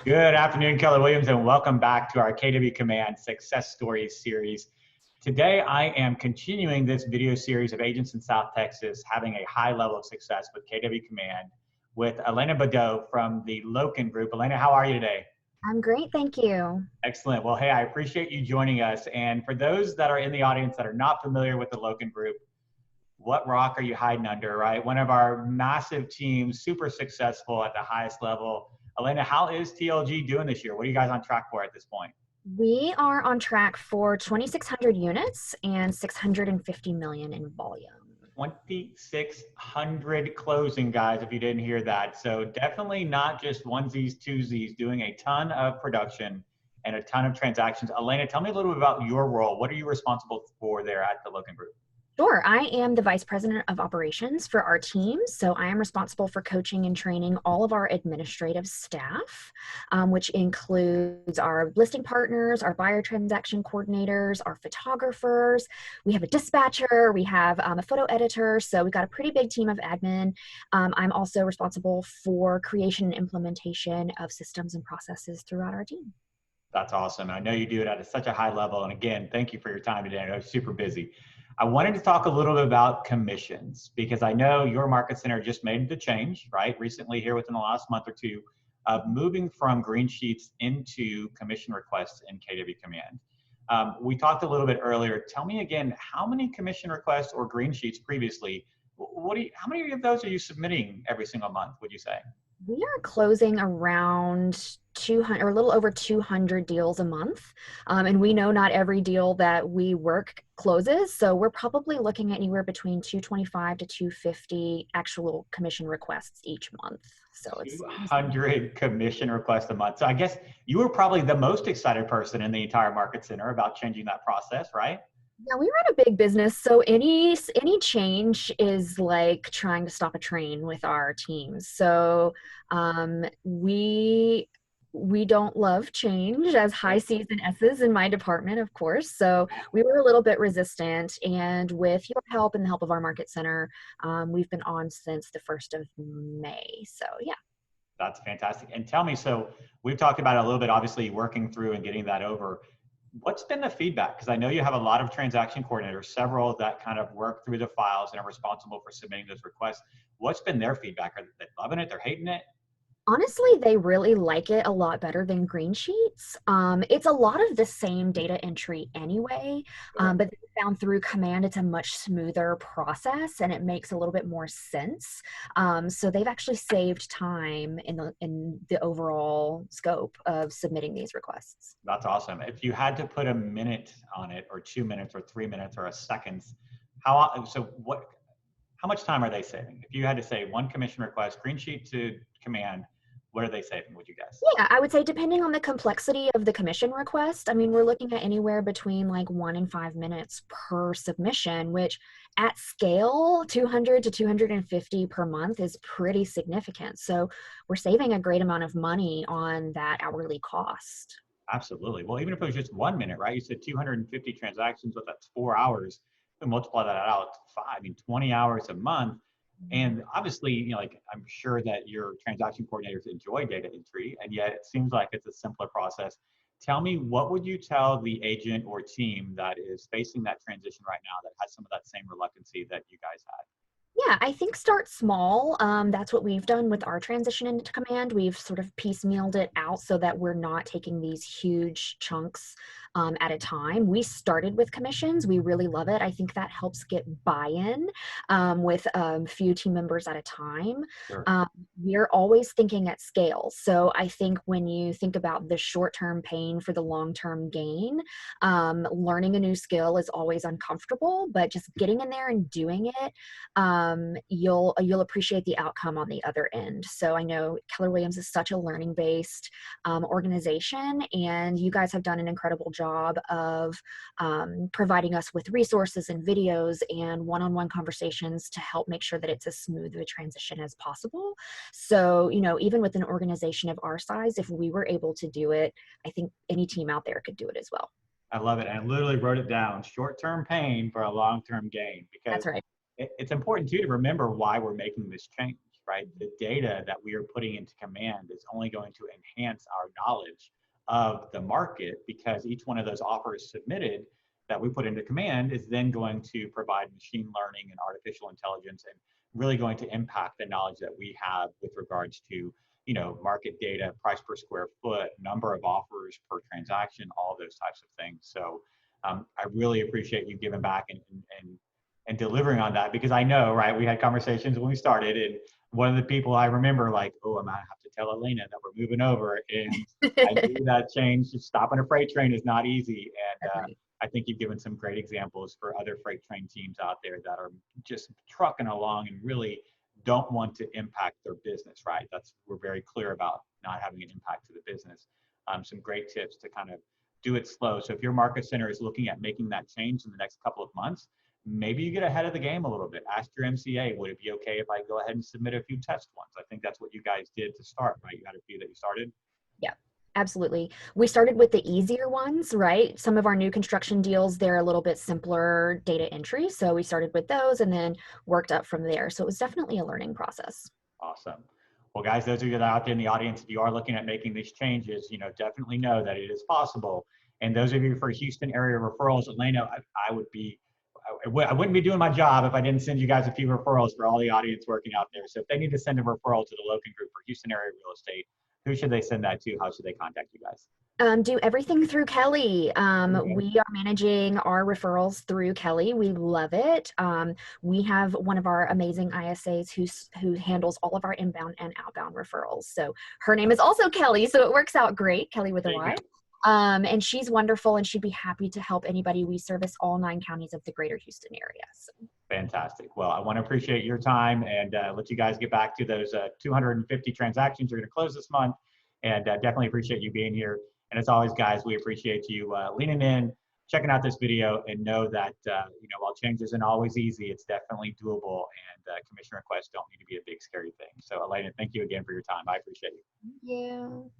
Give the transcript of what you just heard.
Good afternoon, Keller Williams, and welcome back to our KW Command Success Stories series. Today, I am continuing this video series of agents in South Texas having a high level of success with KW Command with Alana Badeaux from the Loken Group. Alana, how are you today? I'm great, thank you. Excellent. Well, hey, I appreciate you joining us. And for those that are in the audience that are not familiar with the Loken Group, what rock are you hiding under, right? One of our massive teams, super successful at the highest level. Alana, how is TLG doing this year? What are you guys on track for at this point? We are on track for 2,600 units and 650 million in volume. 2,600 closing, guys, if you didn't hear that. So definitely not just onesies, twosies, doing a ton of production and a ton of transactions. Alana, tell me a little bit about your role. What are you responsible for there at the Loken Group? Sure. I am the Vice President of Operations for our team. So I am responsible for coaching and training all of our administrative staff, which includes our listing partners, our buyer transaction coordinators, our photographers. We have a dispatcher. We have a photo editor. So we've got a pretty big team of admin. I'm also responsible for creation and implementation of systems and processes throughout our team. That's awesome. I know you do it at such a high level. And again, thank you for your time today. I know you're super busy. I wanted to talk a little bit about commissions because I know your market center just made the change, right? Recently here within the last month or two, moving from Greensheets into commission requests in KW Command. We talked a little bit earlier. Tell me again, how many commission requests or Greensheets previously, how many of those are you submitting every single month, would you say? We are closing around 200 or a little over 200 deals a month. And we know not every deal that we work closes. So we're probably looking at anywhere between 225 to 250 actual commission requests each month. So it's 200 commission requests a month. So I guess you were probably the most excited person in the entire market center about changing that process, right? Yeah, we run a big business, so any change is like trying to stop a train with our teams. So we don't love change as high C's and S's in my department, of course. So we were a little bit resistant, and with your help and the help of our market center, we've been on since the 1st of May. So yeah. That's fantastic. And tell me, so we've talked about it a little bit, obviously working through and getting that over. What's been the feedback? Because I know you have a lot of transaction coordinators, several that kind of work through the files and are responsible for submitting those requests. What's been their feedback? Are they loving it? They're hating it? Honestly, they really like it a lot better than Greensheets. It's a lot of the same data entry anyway, but they found through Command it's a much smoother process and it makes a little bit more sense. So they've actually saved time in the overall scope of submitting these requests. That's awesome. If you had to put a minute on it, or 2 minutes, or 3 minutes, or a second, how much time are they saving? If you had to say one commission request, Greensheet to Command, what are they saving, would you guess? Yeah, I would say depending on the complexity of the commission request, I mean, we're looking at anywhere between like 1 and 5 minutes per submission, which at scale, 200 to 250 per month is pretty significant. So we're saving a great amount of money on that hourly cost. Absolutely. Well, even if it was just 1 minute, right? You said 250 transactions, but that's 4 hours. We multiply that out, 20 hours a month. And obviously, like I'm sure that your transaction coordinators enjoy data entry, and yet it seems like it's a simpler process. Tell me, what would you tell the agent or team that is facing that transition right now that has some of that same reluctancy that you guys had? Yeah, I think start small. That's what we've done with our transition into Command. We've sort of piecemealed it out so that we're not taking these huge chunks at a time. We started with commissions. We really love it. I think that helps get buy-in with a few team members at a time. Sure. We're always thinking at scale. So I think when you think about the short-term pain for the long-term gain, learning a new skill is always uncomfortable, but just getting in there and doing it, you'll appreciate the outcome on the other end. So I know Keller Williams is such a learning-based organization, and you guys have done an incredible job of providing us with resources and videos and one-on-one conversations to help make sure that it's as smooth of a transition as possible. So, you know, even with an organization of our size, if we were able to do it, I think any team out there could do it as well. I love it. And I literally wrote it down, short-term pain for a long-term gain, because That's right. it's important too to remember why we're making this change, right? The data that we are putting into Command is only going to enhance our knowledge of the market, because each one of those offers submitted that we put into Command is then going to provide machine learning and artificial intelligence, and really going to impact the knowledge that we have with regards to, you know, market data, price per square foot, number of offers per transaction, all those types of things. So I really appreciate you giving back and delivering on that, because I know, right, we had conversations when we started, and one of the people I remember like, oh, I'm gonna have to tell Alana that we're moving over, and I knew that change, stopping a freight train is not easy, and I think you've given some great examples for other freight train teams out there that are just trucking along and really don't want to impact their business, right? We're very clear about not having an impact to the business. Some great tips to kind of do it slow. So if your market center is looking at making that change in the next couple of months, maybe you get ahead of the game a little bit. Ask your MCA, would it be okay if I go ahead and submit a few test ones? I think that's what you guys did to start, right? You had a few that you started. Yeah, absolutely. We started with the easier ones, right? Some of our new construction deals, they're a little bit simpler data entry. So we started with those and then worked up from there. So it was definitely a learning process. Awesome. Well, guys, those of you that are out there in the audience, if you are looking at making these changes, you know, definitely know that it is possible. And those of you for Houston area referrals, Alana, I wouldn't be doing my job if I didn't send you guys a few referrals for all the audience working out there. So if they need to send a referral to the Loken Group for Houston area real estate, who should they send that to? How should they contact you guys? Do everything through Kelly. Okay. We are managing our referrals through Kelly. We love it. We have one of our amazing ISAs who handles all of our inbound and outbound referrals. So her name is also Kelly, so it works out great. Kelly with a Y. And she's wonderful, and she'd be happy to help anybody. We service all 9 counties of the greater Houston area. So. Fantastic. Well, I want to appreciate your time and let you guys get back to those 250 transactions you're going to close this month. And definitely appreciate you being here. And as always, guys, we appreciate you leaning in, checking out this video, and know that, you know, while change isn't always easy, it's definitely doable, and commission requests don't need to be a big, scary thing. So, Alana, thank you again for your time. I appreciate you. Thank you.